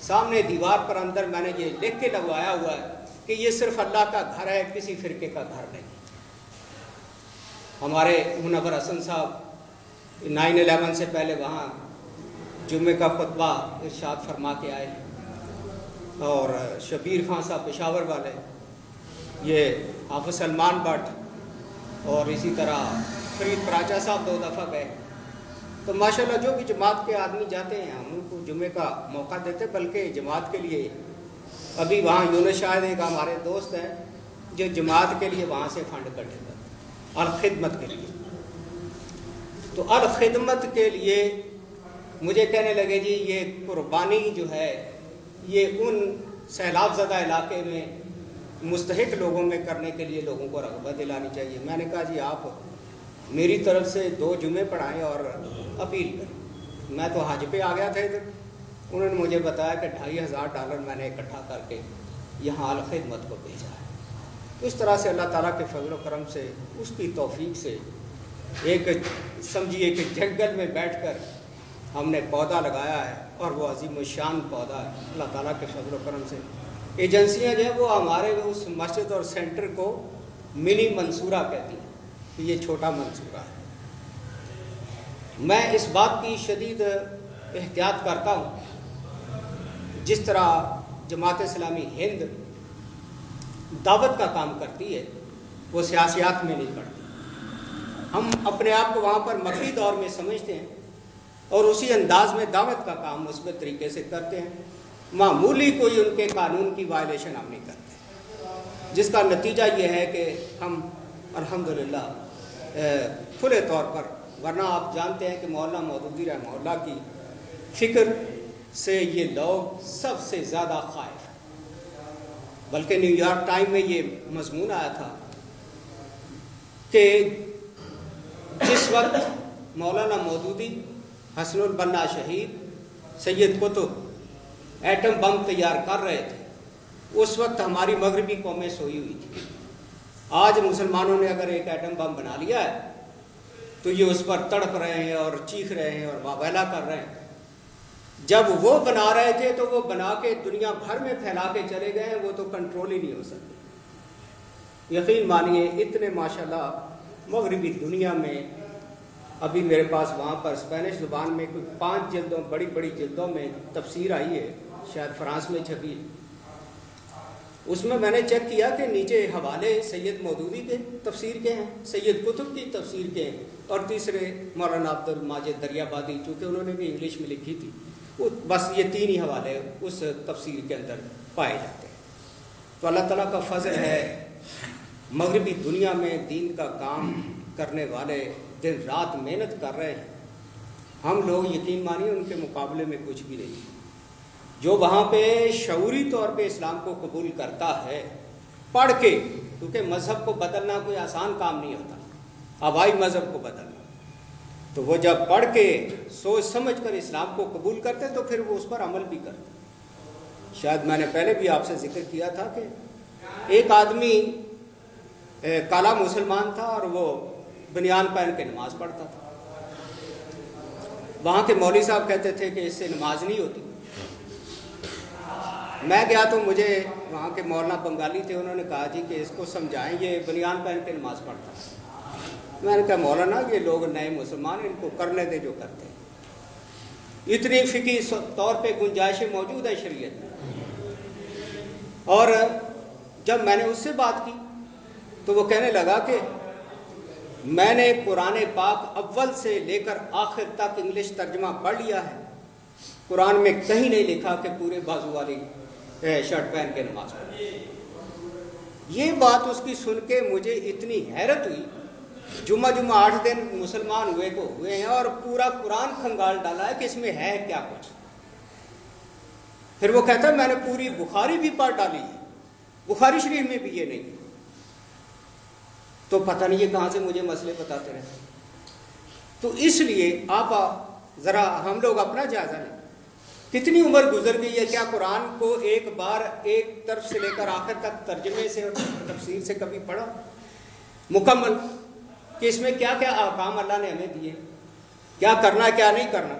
سامنے دیوار پر اندر میں نے یہ لکھ کے لگوایا ہوا ہے کہ یہ صرف اللہ کا گھر ہے، کسی فرقے کا گھر نہیں۔ ہمارے منور حسن صاحب 9/11 سے پہلے وہاں جمعے کا خطبہ ارشاد فرما کے آئے، اور شبیر خان صاحب پشاور والے، یہ حافظ سلمان بٹ اور اسی طرح فرید پراچا صاحب 2 دفعہ گئے۔ تو ماشاءاللہ جو بھی جماعت کے آدمی جاتے ہیں ہم ان کو جمعے کا موقع دیتے، بلکہ جماعت کے لیے ابھی وہاں یونس شاہد ایک ہمارے دوست ہیں جو جماعت کے لیے وہاں سے فنڈ اکٹھے کرتے ہیں الخدمت کے لیے۔ تو الخدمت کے لیے مجھے کہنے لگے جی یہ قربانی جو ہے یہ ان سیلاب زدہ علاقے میں مستحق لوگوں میں کرنے کے لیے لوگوں کو رغبت دلانی چاہیے۔ میں نے کہا جی آپ میری طرف سے 2 جمعے پڑھائیں اور اپیل کریں۔ میں تو حج پہ آ گیا تھا ادھر، انہوں نے مجھے بتایا کہ $2500 میں نے اکٹھا کر کے یہاں الخدمت کو بھیجا ہے۔ اس طرح سے اللہ تعالیٰ کے فضل و کرم سے، اس کی توفیق سے، ایک سمجھیے کہ جنگل میں بیٹھ کر ہم نے پودا لگایا ہے، اور وہ عظیم الشان پودا ہے اللہ تعالیٰ کے فضل و کرم سے۔ ایجنسیاں جو ہیں وہ ہمارے اس مسجد اور سینٹر کو منی منصورہ کہتی ہیں کہ یہ چھوٹا منصورہ ہے۔ میں اس بات کی شدید احتیاط کرتا ہوں، جس طرح جماعت اسلامی ہند دعوت کا کام کرتی ہے وہ سیاسیات میں نہیں پڑتی۔ ہم اپنے آپ کو وہاں پر مکری دور میں سمجھتے ہیں اور اسی انداز میں دعوت کا کام مثبت طریقے سے کرتے ہیں۔ معمولی کوئی ان کے قانون کی وائلیشن ہم نہیں کرتے، جس کا نتیجہ یہ ہے کہ ہم الحمدللہ کھلے طور پر، ورنہ آپ جانتے ہیں کہ مولانا مودودی رحمہ اللہ کی فکر سے یہ لوگ سب سے زیادہ خائف ہیں۔ بلکہ نیو یارک ٹائم میں یہ مضمون آیا تھا کہ جس وقت مولانا مودودی، حسن البنا شہید، سید قطب ایٹم بم تیار کر رہے تھے، اس وقت ہماری مغربی قومیں سوئی ہوئی تھی۔ آج مسلمانوں نے اگر ایک ایٹم بم بنا لیا ہے تو یہ اس پر تڑپ رہے ہیں اور چیخ رہے ہیں اور واویلا کر رہے ہیں۔ جب وہ بنا رہے تھے تو وہ بنا کے دنیا بھر میں پھیلا کے چلے گئے ہیں، وہ تو کنٹرول ہی نہیں ہو سکتے۔ یقین مانیے اتنے ماشاءاللہ مغربی دنیا میں، ابھی میرے پاس وہاں پر اسپینش زبان میں کوئی 5 جلدوں بڑی بڑی جلدوں میں تفسیر آئی ہے، شاید فرانس میں چھپی ہے۔ اس میں نے چیک کیا کہ نیچے حوالے سید مودودی کے تفسیر کے ہیں، سید قطب کی تفسیر کے ہیں، اور تیسرے مولانا عبد الماجد دریابادی، چونکہ انہوں نے بھی انگلش میں لکھی تھی، وہ بس یہ 3 ہی حوالے اس تفسیر کے اندر پائے جاتے ہیں۔ تو اللہ تعالیٰ کا فضل ہے، مغربی دنیا میں دین کا کام کرنے والے دن رات محنت کر رہے ہیں۔ ہم لوگ یقین مانیے ان کے مقابلے میں کچھ بھی نہیں۔ جو وہاں پہ شعوری طور پہ اسلام کو قبول کرتا ہے پڑھ کے، کیونکہ مذہب کو بدلنا کوئی آسان کام نہیں ہوتا، آبائی مذہب کو بدلنا، تو وہ جب پڑھ کے سوچ سمجھ کر اسلام کو قبول کرتے تو پھر وہ اس پر عمل بھی کرتے۔ شاید میں نے پہلے بھی آپ سے ذکر کیا تھا کہ ایک آدمی کالا مسلمان تھا اور وہ بنیان پہن کے نماز پڑھتا تھا۔ وہاں کے مولوی صاحب کہتے تھے کہ اس سے نماز نہیں ہوتی۔ میں گیا تو مجھے وہاں کے مولانا بنگالی تھے، انہوں نے کہا جی کہ اس کو سمجھائیں، یہ بنیان پہن کے نماز پڑھتا ہے۔ میں نے کہا مولانا یہ لوگ نئے مسلمان، ان کو کرنے دے جو کرتے ہیں۔ اتنی فقہی طور پہ گنجائشیں موجود ہیں شریعت میں۔ اور جب میں نے اس سے بات کی تو وہ کہنے لگا کہ میں نے قرآن پاک اول سے لے کر آخر تک انگلش ترجمہ پڑھ لیا ہے، قرآن میں کہیں نہیں لکھا کہ پورے بازو والی شرٹ پہن کے نماز پڑھیں۔ یہ بات اس کی سن کے مجھے اتنی حیرت ہوئی۔ جمعہ 8 دن مسلمان ہوئے ہیں اور پورا قرآن کھنگال ڈالا ہے کہ اس میں ہے کیا کچھ۔ پھر وہ کہتا ہے میں نے پوری بخاری بھی پڑھ ڈالی ہے، بخاری شریف میں بھی یہ نہیں۔ تو پتہ نہیں یہ کہاں سے مجھے مسئلے بتاتے رہتے۔ تو اس لیے آپ ذرا ہم لوگ اپنا جائزہ لیں، کتنی عمر گزر گئی ہے، کیا قرآن کو ایک بار ایک طرف سے لے کر آخر تک ترجمے سے اور تفسیر سے کبھی پڑھا مکمل، کہ اس میں کیا کیا احکام اللہ نے ہمیں دیے، کیا کرنا کیا نہیں کرنا۔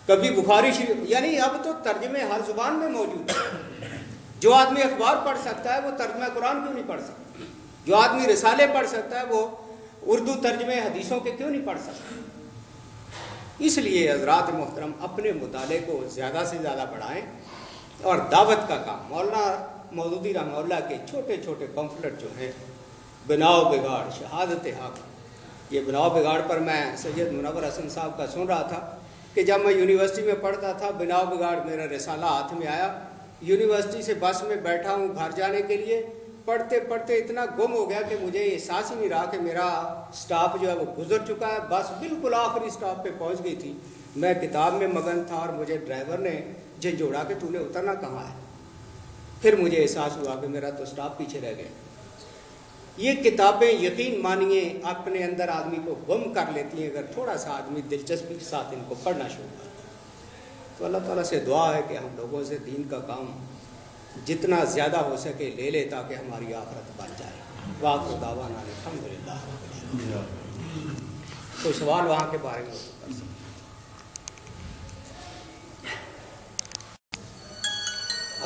کبھی بخاری شریف، یعنی اب تو ترجمے ہر زبان میں موجود ہیں۔ جو آدمی اخبار پڑھ سکتا ہے وہ ترجمہ قرآن کیوں نہیں پڑھ سکتا؟ جو آدمی رسالے پڑھ سکتا ہے وہ اردو ترجمے حدیثوں کے کیوں نہیں پڑھ سکتا؟ اس لیے حضرات محترم اپنے مطالعے کو زیادہ سے زیادہ بڑھائیں، اور دعوت کا کام مولانا مودودی رحمہ اللہ کے چھوٹے چھوٹے پمفلٹ جو ہیں، بناؤ بگاڑ شہادت حق، یہ بناؤ بگاڑ پر میں سید منور حسن صاحب کا سن رہا تھا کہ جب میں یونیورسٹی میں پڑھتا تھا بناؤ بگاڑ میرا رسالہ ہاتھ میں آیا، یونیورسٹی سے بس میں بیٹھا ہوں گھر جانے کے لیے، پڑھتے پڑھتے اتنا گم ہو گیا کہ مجھے احساس ہی نہیں رہا کہ میرا سٹاپ جو ہے وہ گزر چکا ہے، بس بالکل آخری سٹاپ پہ پہنچ گئی تھی، میں کتاب میں مگن تھا اور مجھے ڈرائیور نے جھنجھوڑا کہ تو نے اترنا کہاں ہے؟ پھر مجھے احساس ہوا کہ میرا تو سٹاپ پیچھے رہ گیا۔ یہ کتابیں یقین مانیے اپنے اندر آدمی کو گم کر لیتی ہیں اگر تھوڑا سا آدمی دلچسپی کے ساتھ ان کو پڑھنا شروع کرے۔ تو اللہ تعالیٰ سے دعا ہے کہ ہم لوگوں سے دین کا کام جتنا زیادہ ہو سکے لے لے تاکہ ہماری آخرت بن جائے۔ وآخر دعوانا الحمدللہ۔ کوئی سوال وہاں کے بارے میں کر سکتے؟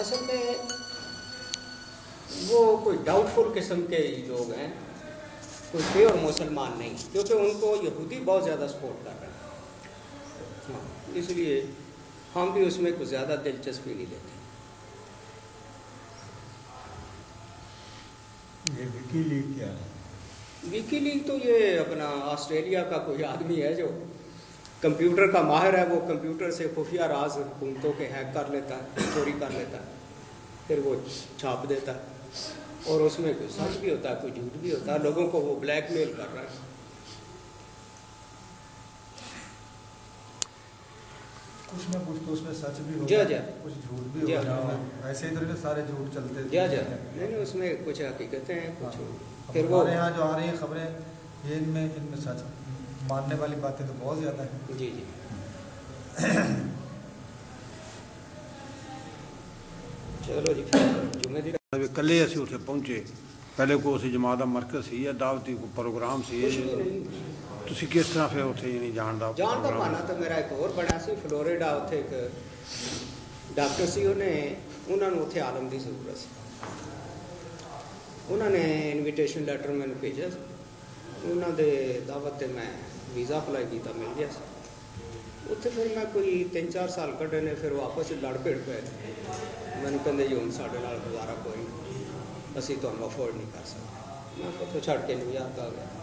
اصل میں وہ کوئی ڈاؤٹ فل قسم کے لوگ ہیں، کوئی پیور مسلمان نہیں، کیونکہ ان کو یہودی بہت زیادہ سپورٹ کر رہے ہیں، ہاں، اس لیے ہم بھی اس میں کوئی زیادہ دلچسپی نہیں لیتے۔ یہ وکی لیگ کیا ہے؟ وکی لیگ تو یہ اپنا آسٹریلیا کا کوئی آدمی ہے جو کمپیوٹر کا ماہر ہے، وہ کمپیوٹر سے خفیہ راز حکومتوں کے ہیک کر لیتا ہے، چوری کر لیتا ہے، پھر وہ چھاپ دیتا ہے، اور اس میں کوئی سچ بھی ہوتا ہے کوئی جھوٹ بھی ہوتا ہے، لوگوں کو وہ بلیک میل کر رہا ہے۔ کچھ نہ کچھ تو اس میں سچ بھی جی ہوگا، جی کچھ جھوٹ بھی ہوگا، ایسے ہی تو سارے جھوٹ چلتے جی جی نہیں، اس میں کچھ حقیقتیں ہیں، کچھ پھر وہ ہمارے یہاں جو آ رہی ہیں خبریں یہ ان میں سچ ماننے والی باتیں تو بہت زیادہ ہیں۔ جی جی چلو جی جمعے دی کلے اسی اتنے پہنچے، پہلے کو اسی جماعت کا مرکز سی یا دعوتی کو پروگرام سی، تسی کس طرح پھر اتنے یعنی جان دا پانا تو میرا ایک اور بڑا سی فلوریڈا، اتنے ایک ڈاکٹر سی، انہوں نے اتنے عالم کی ضرورت سی، انہوں نے انویٹیشن لیٹر میں بھیجا، انہوں نے دعوت سے میں ویزا اپلائی کیا، مل گیا سی اتنے۔ پھر میں کوئی 3-4 سال کٹے نے، پھر واپس لڑ پھڑ پے، میں کہتے جی ہوں سارے گزارا کوئی نہیں، اسی تو ہم افورڈ نہیں کر سکتے، میں تو چھڑ کے نیویارک آ گیا۔